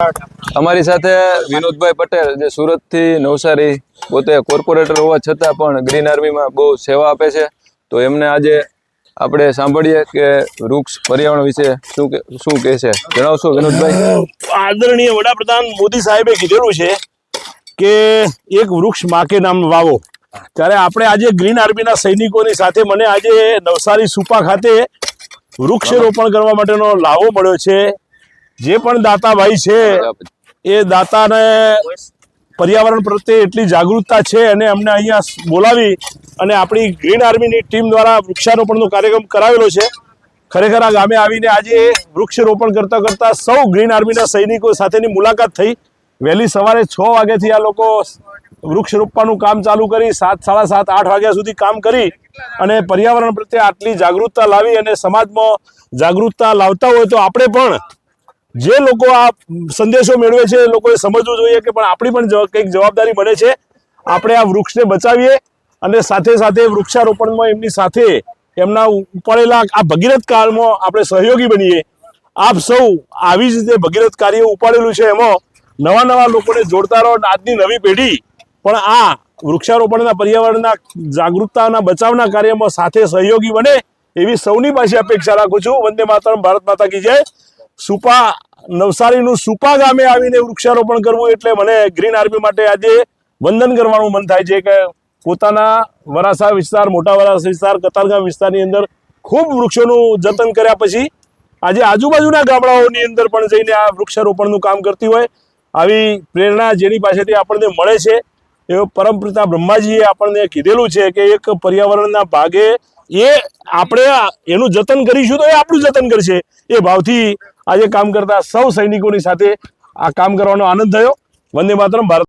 અમારી સાથે વિનોદભાઈ પટેલ જે સુરતથી નવસારી પોતે કોર્પોરેટર હોવા છતાં પણ ગ્રીન આર્મીમાં બહુ સેવા આપે છે. તો એમને આજે આપણે સાંભળીએ કે વૃક્ષ પર્યાવરણ વિશે શું કહે છે. જણાવશો વિનોદભાઈ? આદરણીય વડાપ્રધાન મોદી સાહેબે કીધેલું છે કે એક વૃક્ષ માકે નામ વાવો. ત્યારે આપણે આજે ગ્રીન આર્મીના સૈનિકોની સાથે મને આજે નવસારી સુપા ખાતે વૃક્ષારોપણ કરવા માટેનો લાવો મળ્યો છે. જે પણ દાતાભાઈ છે એ દાતાને પર્યાવરણ પ્રત્યે એટલી જાગૃતતા છે અને અમને અહીંયા બોલાવી અને આપણી ગ્રીન આર્મીની ટીમ દ્વારા વૃક્ષારોપણનો કાર્યક્રમ કરાવેલો છે. ખરેખર આ ગામે આવીને આજે વૃક્ષારોપણ કરતા કરતા સૌ ગ્રીન આર્મીના સૈનિકો સાથેની મુલાકાત થઈ. વહેલી સવારે 6 વાગ્યાથી આ લોકો વૃક્ષ રોપવાનું કામ ચાલુ કરી 7, 7:30, 8 વાગ્યા સુધી કામ કરી અને પર્યાવરણ પ્રત્યે આટલી જાગૃતતા લાવી અને સમાજમાં જાગૃતતા લાવતા હોય તો આપણે પણ જે લોકો આ સંદેશો મેળવે છે એ લોકોએ સમજવું જોઈએ કે પણ આપણી પણ કંઈક જવાબદારી બને છે. આપણે આ વૃક્ષને બચાવીએ અને સાથે સાથે વૃક્ષારોપણમાં એમની સાથે એમના ઉપાડેલા આ ભગીરથ કાળમાં આપણે સહયોગી બનીએ. આપ સૌ આવી જ રીતે ભગીરથ કાર્ય ઉપાડેલું છે એમાં નવા લોકોને જોડતા રહો. આજની નવી પેઢી પણ આ વૃક્ષારોપણના પર્યાવરણના જાગૃતતાના બચાવના કાર્યમાં સાથે સહયોગી બને એવી સૌની પાસે અપેક્ષા રાખું છું. વંદે માતરમ, ભારત માતા કી જય. સુપા નવસારીનું સુપા ગામે આવીને વૃક્ષારોપણ કરવું એટલે મને ગ્રીન આર્મી માટે આજે વંદન કરવાનું મન થાય છે કે પોતાના વરાસા વિસ્તાર, મોટા વરાસા વિસ્તાર, કતારગામ વિસ્તારની અંદર ખૂબ વૃક્ષોનું જતન કર્યા પછી આજે આજુબાજુના ગામડાઓની અંદર પણ જઈને આ વૃક્ષારોપણનું કામ કરતી હોય. આવી પ્રેરણા જેની પાસેથી આપણને મળે છે એ પરમપિતા બ્રહ્માજીએ આપણને કીધેલું છે કે એક પર્યાવરણના ભાગે એ આપણે એનું જતન કરીશું તો એ આપણું જતન કરશે. એ ભાવથી આજે કામ કરતા સૌ સૈનિકોની સાથે આ કામ કરવાનો આનંદ થયો. વંદે માતરમ, ભારત.